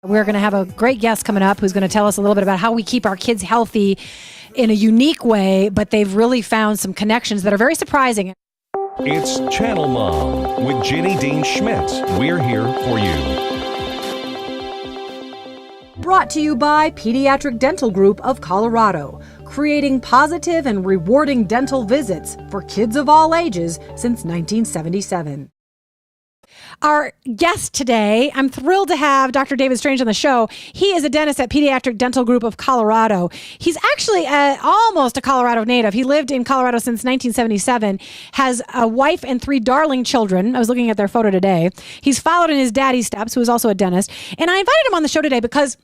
We're going to have a great guest coming up who's going to tell us a little bit about how we keep our kids healthy in a unique way, but they've really found some connections that are very surprising. It's Channel Mom with Jenny Dean Schmidt. We're here for you. Brought to you by Pediatric Dental Group of Colorado, creating positive and rewarding dental visits for kids of all ages since 1977. Our guest today, I'm thrilled to have Dr. David Strange on the show. He is a dentist at Pediatric Dental Group of Colorado. He's actually almost a Colorado native. He lived in Colorado since 1977, has a wife and 3 darling children. I was looking at their photo today. He's followed in his daddy's steps, who is also a dentist. And I invited him on the show today because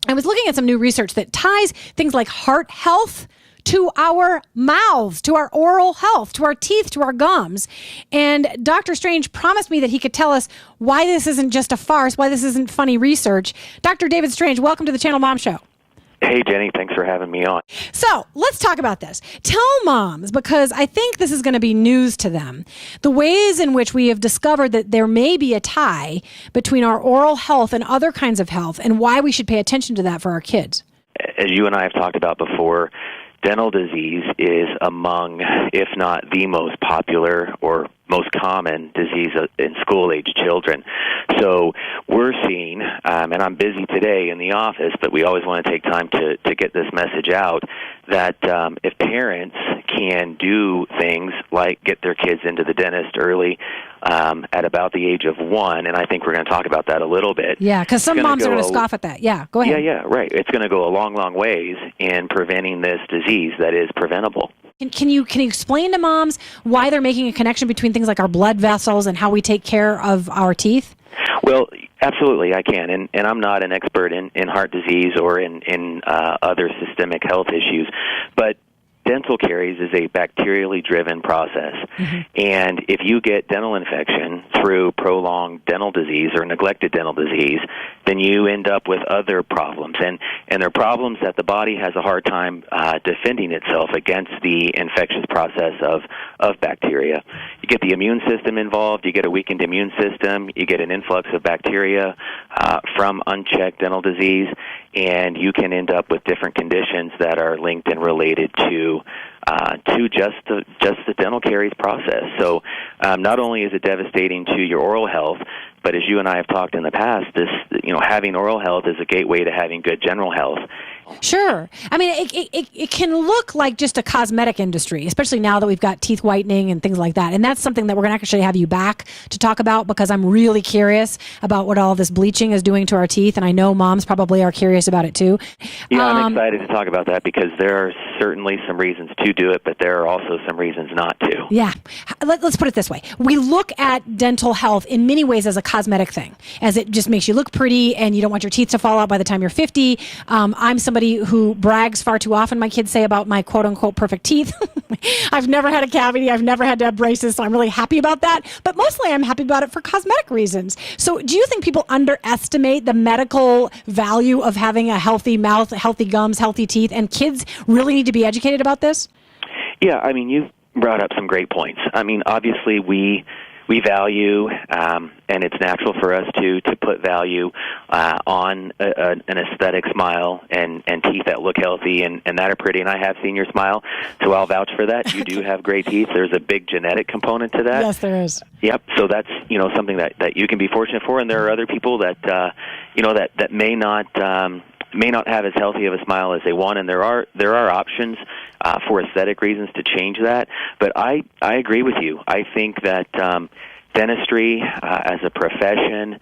I was looking at some new research that ties things like heart health to our mouths, to our oral health, to our teeth, to our gums. And Dr. Strange promised me that he could tell us why this isn't just a farce, why this isn't funny research. Dr. David Strange, welcome to the Channel Mom Show. Hey, Jenny, thanks for having me on. So let's talk about this. Tell moms, because I think this is going to be news to them, the ways in which we have discovered that there may be a tie between our oral health and other kinds of health, and why we should pay attention to that for our kids. As you and I have talked about before, dental disease is among, if not the most popular or most common disease in school-age children. So we're seeing, and I'm busy today in the office, but we always want to take time to get this message out, that if parents can do things like get their kids into the dentist early at about the age of 1, and I think we're going to talk about that a little bit. Yeah, because some moms are going to scoff at that. Yeah, go ahead. Yeah, right. It's going to go a long, long ways in preventing this disease that is preventable. Can you explain to moms why they're making a connection between things like our blood vessels and how we take care of our teeth? Well, absolutely, I can, and I'm not an expert in heart disease or in other systemic health issues, but dental caries is a bacterially driven process, and if you get dental infection through prolonged dental disease or neglected dental disease, then you end up with other problems, and they're problems that the body has a hard time defending itself against the infectious process of bacteria. You get the immune system involved, you get a weakened immune system, you get an influx of bacteria from unchecked dental disease, and you can end up with different conditions that are linked and related to just the dental caries process. So not only is it devastating to your oral health, but as you and I have talked in the past, having oral health is a gateway to having good general health. Sure. I mean, it can look like just a cosmetic industry, especially now that we've got teeth whitening and things like that. And that's something that we're going to actually have you back to talk about, because I'm really curious about what all this bleaching is doing to our teeth. And I know moms probably are curious about it too. Yeah, I'm excited to talk about that because there are certainly some reasons to do it, but there are also some reasons not to. Yeah. Let's put it this way. We look at dental health in many ways as a cosmetic thing, as it just makes you look pretty and you don't want your teeth to fall out by the time you're 50. I'm somebody who brags far too often, my kids say, about my quote-unquote perfect teeth. I've never had a cavity. I've never had to have braces, so I'm really happy about that. But mostly I'm happy about it for cosmetic reasons. So do you think people underestimate the medical value of having a healthy mouth, healthy gums, healthy teeth, and kids really need to be educated about this? Yeah, I mean, you've brought up some great points. I mean, obviously we value, and it's natural for us to put value on an aesthetic smile and teeth that look healthy and that are pretty. And I have seen your smile, so I'll vouch for that. You do have great teeth. There's a big genetic component to that. Yes, there is. Yep. So that's something that you can be fortunate for, and there are other people that that may not have as healthy of a smile as they want, and there are options for aesthetic reasons to change that. But I agree with you. I think that dentistry as a profession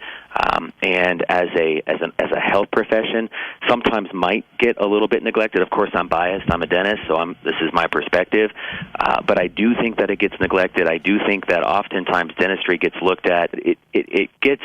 and as a health profession sometimes might get a little bit neglected. Of course, I'm biased. I'm a dentist, so this is my perspective. But I do think that it gets neglected. I do think that oftentimes dentistry gets looked at. It gets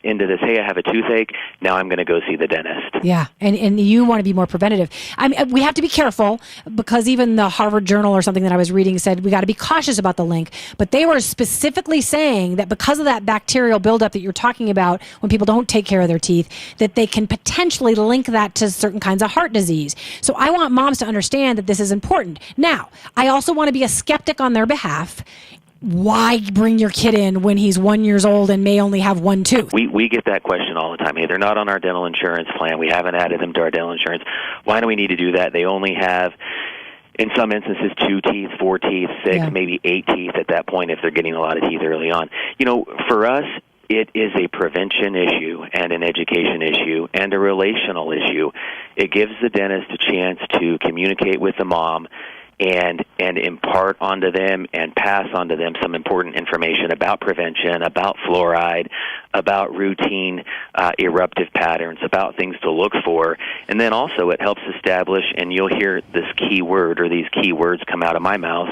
into this, hey, I have a toothache, now I'm going to go see the dentist. Yeah, and you want to be more preventative. I mean, we have to be careful, because even the Harvard Journal or something that I was reading said we got to be cautious about the link. But they were specifically saying that because of that bacterial buildup that you're talking about when people don't take care of their teeth, that they can potentially link that to certain kinds of heart disease. So I want moms to understand that this is important. Now, I also want to be a skeptic on their behalf. why bring your kid in when he's 1 year old and may only have one tooth? We get that question all the time. Hey, they're not on our dental insurance plan. We haven't added them to our dental insurance. Why do we need to do that? They only have, in some instances, 2 teeth, 4 teeth, 6, maybe 8 teeth at that point if they're getting a lot of teeth early on. For us, it is a prevention issue and an education issue and a relational issue. It gives the dentist a chance to communicate with the mom and impart onto them and pass onto them some important information about prevention, about fluoride, about routine eruptive patterns, about things to look for. And then also it helps establish, and you'll hear this key word or these key words come out of my mouth,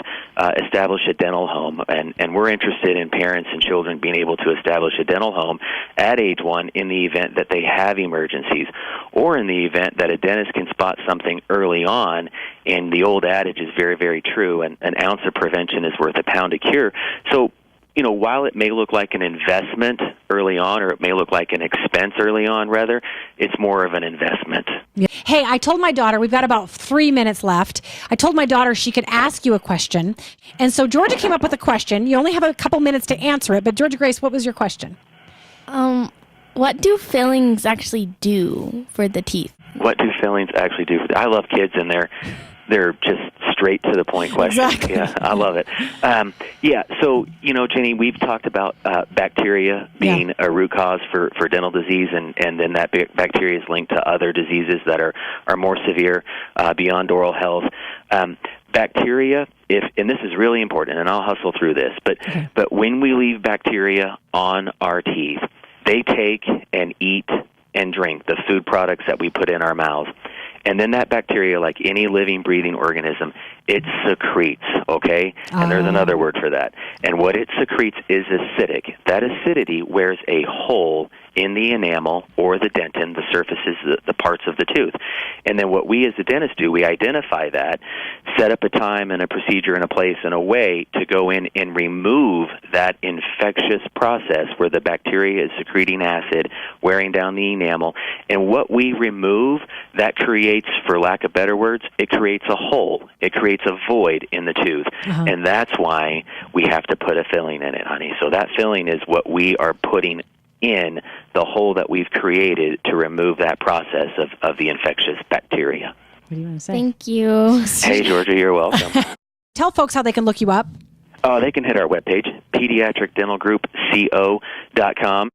establish a dental home. And we're interested in parents and children being able to establish a dental home at age 1 in the event that they have emergencies, or in the event that a dentist can spot something early on. And the old adage is very, very true. An ounce of prevention is worth a pound of cure. So, while it may look like an investment early on, or it may look like an expense early on, rather, it's more of an investment. Yeah. Hey, I told my daughter, we've got about 3 minutes left. I told my daughter she could ask you a question. And so Georgia came up with a question. You only have a couple minutes to answer it. But Georgia Grace, what was your question? What do fillings actually do for the teeth? What do fillings actually do? I love kids, and they're just straight to the point questions. Exactly. Yeah, I love it. So, Jenny, we've talked about bacteria being a root cause for dental disease, and then that bacteria is linked to other diseases that are more severe beyond oral health. Bacteria, and this is really important, and I'll hustle through this, but when we leave bacteria on our teeth, they take and eat and drink the food products that we put in our mouths. And then that bacteria, like any living, breathing organism, it secretes, okay? And there's another word for that. And what it secretes is acidic. That acidity wears a hole in the enamel or the dentin, the surfaces, the parts of the tooth. And then what we as the dentist do, we identify that, set up a time and a procedure and a place and a way to go in and remove that infectious process where the bacteria is secreting acid, wearing down the enamel. And what we remove, that creates, for lack of better words, it creates a hole. It creates a void in the tooth. And that's why we have to put a filling in it, honey. So that filling is what we are putting in the hole that we've created to remove that process of the infectious bacteria. What do you want to say? Thank you. Hey, Georgia, you're welcome. Tell folks how they can look you up. They can hit our webpage, pediatricdentalgroupco.com.